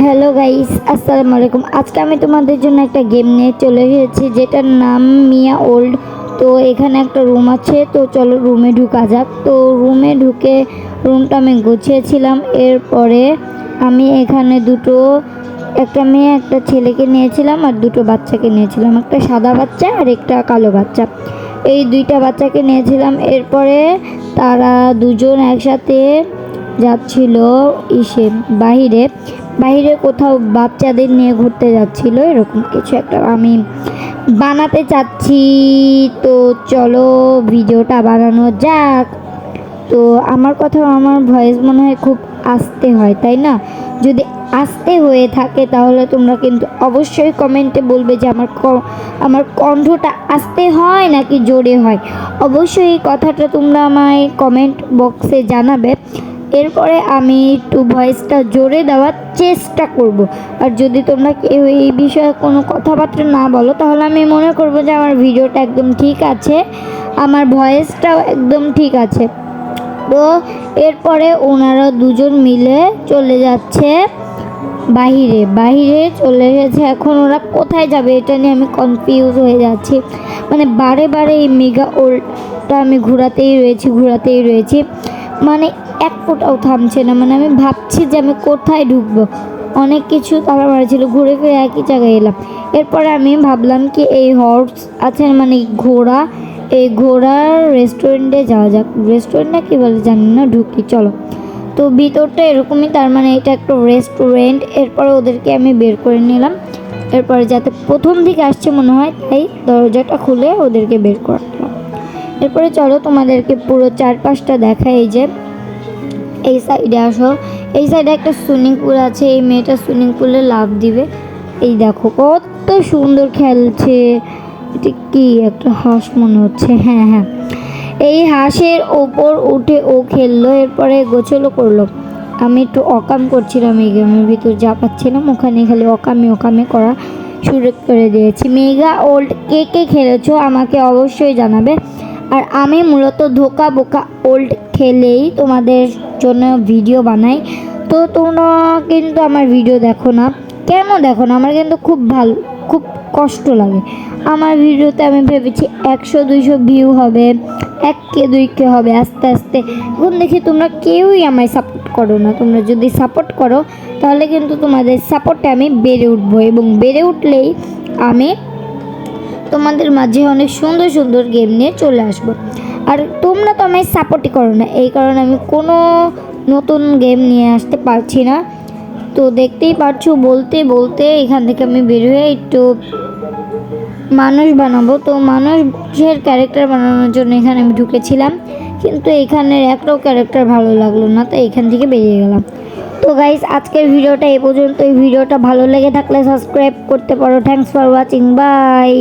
Hello guys, আসসালামু আলাইকুম। আজকে আমি তোমাদের জন্য একটা গেম নিয়ে চলে এসেছি যেটার নাম মিয়া ওল্ড। তো এখানে একটা রুম আছে, তো চলো রুমে ঢুকা যাক। তো রুমে ঢুকে রুমটা আমি গুছিয়েছিলাম। এরপরে আমি এখানে একটা মেয়ে একটা ছেলেকে নিয়েছিলাম আর দুটো বাচ্চাকে নিয়েছিলাম, একটা সাদা বাচ্চা আর একটা কালো বাচ্চা। এই দুইটা বাচ্চাকে নিয়েছিলাম। এরপরে তারা দুজন একসাথে যাচ্ছিল বাহিরে বাহিরে কোথাও বাচ্চাদের নিয়ে ঘুরতে যাচ্ছিল, এরকম কিছু একটা আমি বানাতে চাচ্ছি। তো চলো ভিডিওটা বানানো যাক। তো আমার আমার ভয়েস মনে হয় খুব আস্তে হয়, তাই না? যদি আস্তে হয়ে থাকে তাহলে তোমরা কিন্তু অবশ্যই কমেন্টে বলবে যে আমার কণ্ঠটা আস্তে হয় নাকি জোরে হয়। অবশ্যই এই কথাটা তোমরা আমায় কমেন্ট বক্সে জানাবে। এরপরে আমি একটু ভয়েসটা জোরে দেওয়ার চেষ্টা করব। আর যদি তোমরা কেউ এই বিষয়ে কোনো কথাবার্তা না বলো তাহলে আমি মনে করব যে আমার ভিডিওটা একদম ঠিক আছে, আমার ভয়েসটাও একদম ঠিক আছে। তো এরপরে ওনারা দুজন মিলে চলে যাচ্ছে বাহিরে চলে গেছে। এখন ওরা কোথায় যাবে এটা নিয়ে আমি কনফিউজ হয়ে যাচ্ছি। মানে বারে বারে এই মেগা ওল্ডটা আমি ঘোরাতেই রয়েছি, মানে এক ফোঁটাও থামছে না। মানে আমি ভাবছি যে আমি কোথায় ঢুকবো, অনেক কিছু তারা মারছিল, ঘুরে ফিরে একই জায়গায় এলাম। এরপরে আমি ভাবলাম কি এই হর্স আছে, মানে ঘোড়া, এই ঘোড়ার রেস্টুরেন্টে যাওয়া যাক। রেস্টুরেন্ট না কি বলে জানি না, ঢুকি চলো। তো ভিতরটা এরকমই, তার মানে এটা একটা রেস্টুরেন্ট। এরপরে ওদেরকে আমি বের করে নিলাম। এরপরে যাতে প্রথম দিকে আসছে মনে হয় তাই দরজাটা খুলে ওদেরকে বের করলাম। এরপরে চলো তোমাদেরকে পুরো চারপাশটা দেখাই। এই সাইডে আসো, এই সাইডে একটা সুইমিং পুল আছে, এই মেয়েটা সুইমিং পুলে লাফ দিবে। এই দেখো কত সুন্দর খেলছে, এটা কি একটা হাঁস মনে হচ্ছে, হ্যাঁ, এই হাঁসের ওপর উঠে ও খেললো। এরপরে গোছলো করলো। আমি একটু অকাম করছিলাম, এই গেমের ভিতর যা পাচ্ছিলাম ওখানে খালি অকামে করা শুরু করে দিয়েছি। মেগা ওল্ড কে কে খেলেছো আমাকে অবশ্যই জানাবে। আর আমি মূলত ধোকা বোকা ওল্ড খেলেই তোমাদের জন্য ভিডিও বানাই। তো তোমরা কিন্তু আমার ভিডিও দেখো না, কেন দেখো না? আমার কিন্তু খুব কষ্ট লাগে। আমার ভিডিওতে আমি ভেবেছি 100-200 ভিউ হবে, 1K-2K হবে আস্তে আস্তে। এখন দেখি তোমরা কেউই আমায় সাপোর্ট করো না। তোমরা যদি সাপোর্ট করো তাহলে কিন্তু তোমাদের সাপোর্টে আমি বেড়ে উঠবো, এবং বেড়ে উঠলেই আমি তোমাদের মাঝে অনেক সুন্দর সুন্দর গেম নিয়ে চলে আসবো। আর তোমরা তো আমায় সাপোর্টই করো না, এই কারণে আমি কোনো নতুন গেম নিয়ে আসতে পারছি না। তো দেখতেই পারছো, বলতে বলতে এখান থেকে আমি বের হয়ে একটু মানুষ বানাবো। তো মানুষের ক্যারেক্টার বানানোর জন্য এখানে আমি ঢুকেছিলাম, কিন্তু এখানের একটাও ক্যারেক্টার ভালো লাগলো না, তাই এখান থেকে বেরিয়ে গেলাম। তো গাইস, আজকের ভিডিওটা এই পর্যন্ত। এই ভিডিওটা ভালো লেগে থাকলে সাবস্ক্রাইব করতে পারো। Thanks for watching, by.